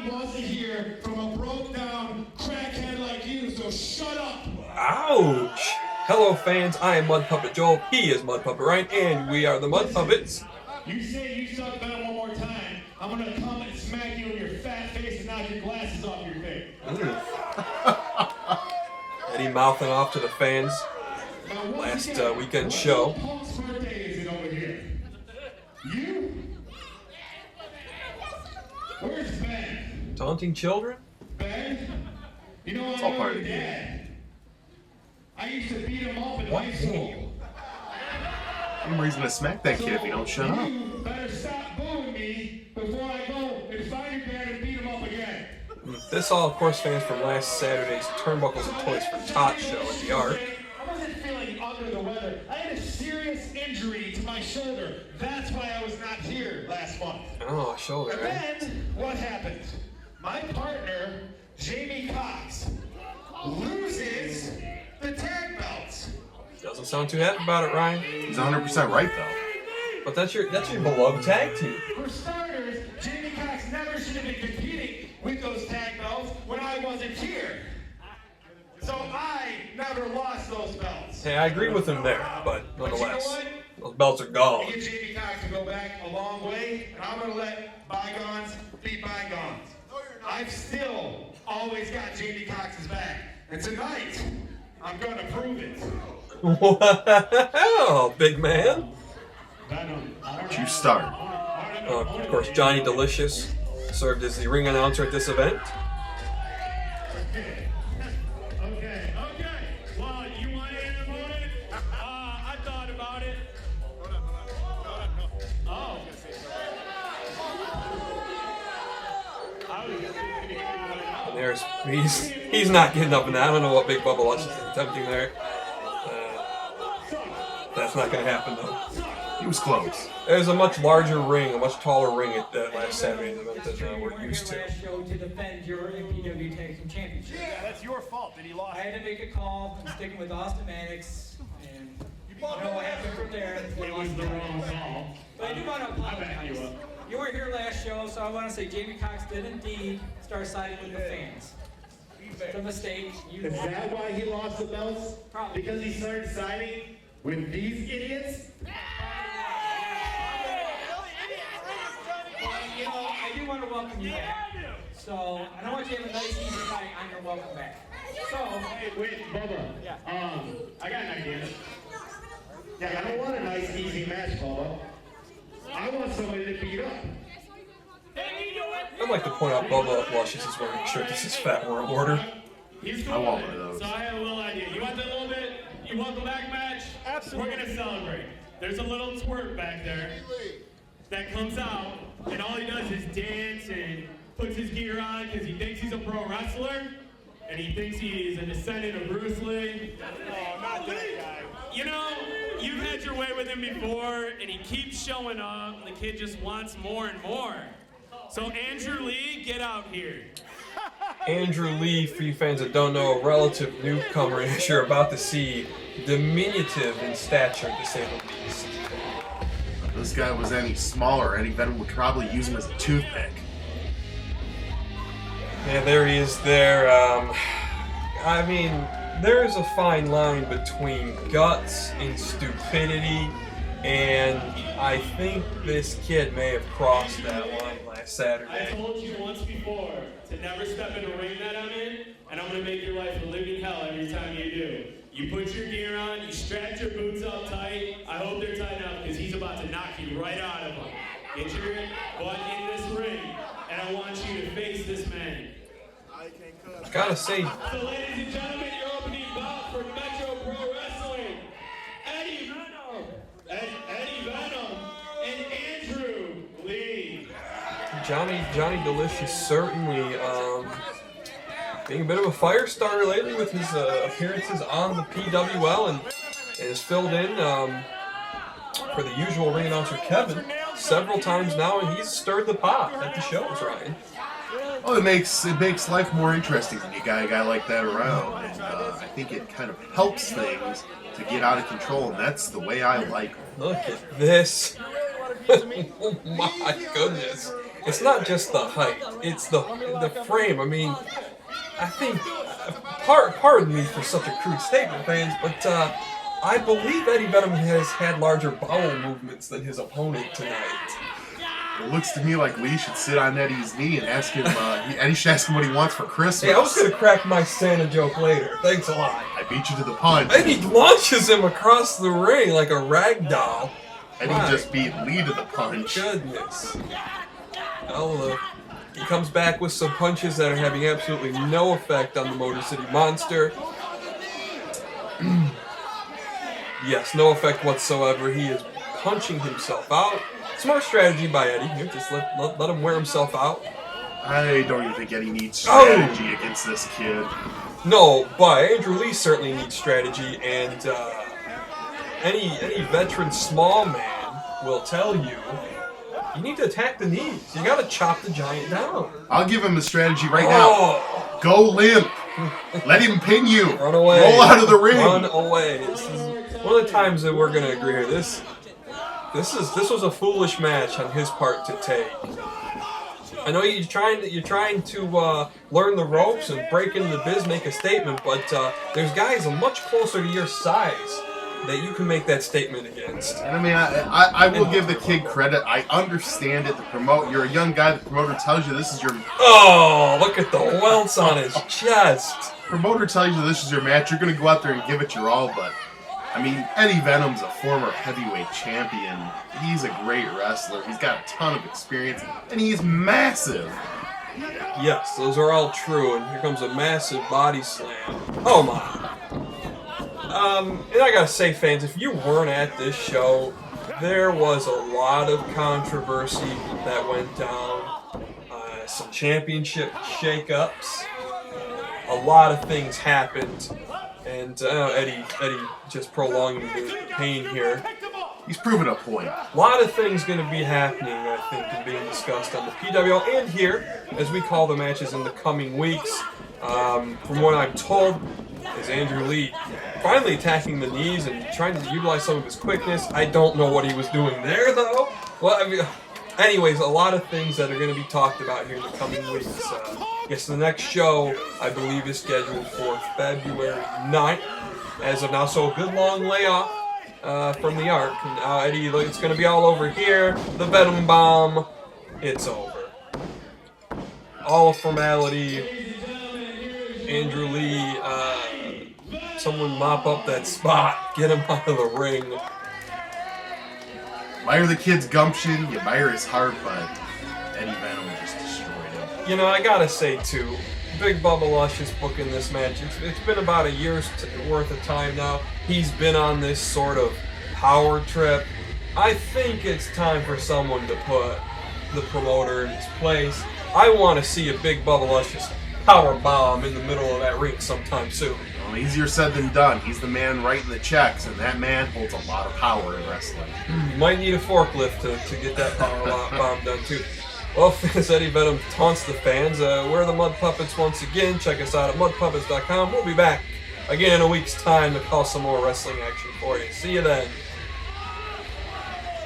Venom wants to hear from a broke down crackhead like you, so shut up! Ouch! Hello fans, I am Mud Puppet Joel, he is Mud Puppet Ryan, and we are the Mud Puppets. You say you suck Venom one more time, I'm gonna come and smack you in your fat face and knock your glasses off your face. Eddie mouthing off to the fans. Last weekend show. Whose birthday is it over here? You? Where's Ben? Taunting children? Ben? You know It's all I'm part your of the game. dad. I used to beat him up in high school. Same reason to smack that kid if you don't shut up. You better stop booing me before I go and find your dad and beat him up again. This all, of course, fans from last Saturday's Turnbuckles and Toys for Tots show at the Art. I wasn't feeling under the weather. I had a serious injury to my shoulder. That's why I was not here last month. Oh, shoulder, And right? then, what happened? My partner, Jamie Cox, loses the tag belts. Doesn't sound too happy about it, Ryan. He's 100% right, though. But that's your beloved tag team. For starters, Jamie Cox never should have been competing with those tag belts when I wasn't here. So I never lost those belts. Hey, I agree with him there, but But you know nonetheless, what? those belts are gone. I get Jamie Cox to go back a long way, and I'm going to let bygones be bygones. I've still always got Jamie Cox's back. And tonight, I'm going to prove it. Wow, big man. Don't you start. Of course, Johnny Delicious served as the ring announcer at this event. Okay. Well, you want to promote it? I thought about it. Oh. And there's he's not getting up in that. I don't know what Big Bubba Lush is attempting there. That's not going to happen though. He was close. There's a much larger ring, a much taller ring at that last Saturday's event than we're used to. Last show to defend your PW Tag Team Championship. Yeah, that's your fault that he lost. I had to make a call. I'm sticking with Austin Maddox, and you know what happened from there. It was the wrong call. But I do want to apologize. You weren't here last show, so I want to say Jamie Cox did indeed start siding with the fans. It's a mistake. Is that why he lost the belts? Probably. Because he started siding with these idiots? Well, you know, I do want to welcome you back. So I don't want you to have a nice, easy fight on your welcome back. So, Wait, Bubba. I got an idea. Yeah, I don't want a nice, easy match, Bubba. I want somebody to beat up. I'd like to point out Bubba Luscious is wearing a shirt that says Fat World Order. I want one of those. So I have a little idea. You want that little bit? You want the back match? Absolutely. We're gonna celebrate. There's a little twerk back there that comes out, and all he does is dance and puts his gear on because he thinks he's a pro wrestler, and he thinks he's a descendant of Bruce Lee. Oh, not that guy. You know, you've had your way with him before, and he keeps showing up. The kid just wants more and more. So Andrew Lee, get out here. Andrew Lee, for you fans that don't know, a relative newcomer as you're about to see, diminutive in stature to say the least. If this guy was any smaller, Eddie Venom would probably use him as a toothpick. Yeah, there he is there. I mean, there's a fine line between guts and stupidity, and I think this kid may have crossed that line last I Saturday. told you once before to never step in a ring that I'm in, and I'm gonna make your life a living hell every time you do. You put your gear on, you strap your boots up tight. I hope they're tight enough because he's about to knock you right out of them. Get your butt in this ring, and I want you to face this man. I gotta say, So ladies and gentlemen, your opening bout for Metro Pro Wrestling, Eddie Venom, and Andrew Lee. Johnny Delicious certainly being a bit of a fire starter lately with his appearances on the PWL and has filled in for the usual ring announcer Kevin several times now, and he's stirred the pot at the shows, Ryan. Oh, it makes life more interesting when you got a guy like that around, and I think it kind of helps things to get out of control, and that's the way I like them. Look at this. Oh my goodness. it's not just the height, it's the frame. I mean, I think, pardon me for such a crude statement, fans, but I believe Eddie Venom has had larger bowel movements than his opponent tonight. It looks to me like Lee should sit on Eddie's knee and ask him, Eddie should ask him what he wants for Christmas. Hey, I was going to crack my Santa joke later. Thanks a lot. I beat you to the punch. Eddie launches him across the ring like a rag doll. Eddie just beat Lee to the punch. Goodness. Well, he comes back with some punches that are having absolutely no effect on the Motor City Monster. Yes, no effect whatsoever. He is punching himself out. Smart strategy by Eddie. Here, just let him wear himself out. I don't even think Eddie needs strategy against this kid. No, but Andrew Lee certainly needs strategy, and any veteran small man will tell you need to attack the knees. You gotta chop the giant down. I'll give him a strategy right now. Go limp. Let him pin you. Run away. Roll out of the ring. Run away. This is one of the times that we're gonna agree here. This was a foolish match on his part to take. I know you're trying to learn the ropes and break into the biz, make a statement, but there's guys much closer to your size that you can make that statement against. And I mean, I will give the kid credit. I understand it. You're a young guy. The promoter tells you this is your... Oh, look at the welts on his chest. Promoter tells you this is your match. You're going to go out there and give it your all, but... I mean, Eddie Venom's a former heavyweight champion. He's a great wrestler. He's got a ton of experience, and he's massive. Yes, those are all true, and here comes a massive body slam. Oh my. And I gotta say, fans, if you weren't at this show, there was a lot of controversy that went down. Some championship shakeups. A lot of things happened. And Eddie just prolonging the pain here. He's proven a point. A lot of things going to be happening, I think, and being discussed on the PWL and here, as we call the matches in the coming weeks. From what I'm told, is Andrew Lee finally attacking the knees and trying to utilize some of his quickness. I don't know what he was doing there, though. Well, I mean, anyways, a lot of things that are going to be talked about here in the coming weeks. Yes, the next show, I believe, is scheduled for February 9th. As of now, so a good long layoff from the Arc. And now, Eddie, it's going to be all over here. The Venom Bomb, it's over. All of formality. Andrew Lee, someone mop up that spot. Get him out of the ring. Admire the kid's gumption, you admire his heart, but Eddie Venom just destroyed him. You know, I gotta say, too, Big Bubba Luscious booking this match. It's been about a year's worth of time now. He's been on this sort of power trip. I think it's time for someone to put the promoter in his place. I want to see a Big Bubba Luscious power bomb in the middle of that ring sometime soon. Well, easier said than done. He's the man writing the checks, and that man holds a lot of power in wrestling. Might need a forklift to get that power bomb done too. Well, as Eddie Venom taunts the fans, we're the Mud Puppets once again. Check us out at mudpuppets.com. We'll be back again in a week's time to call some more wrestling action for you. See you then.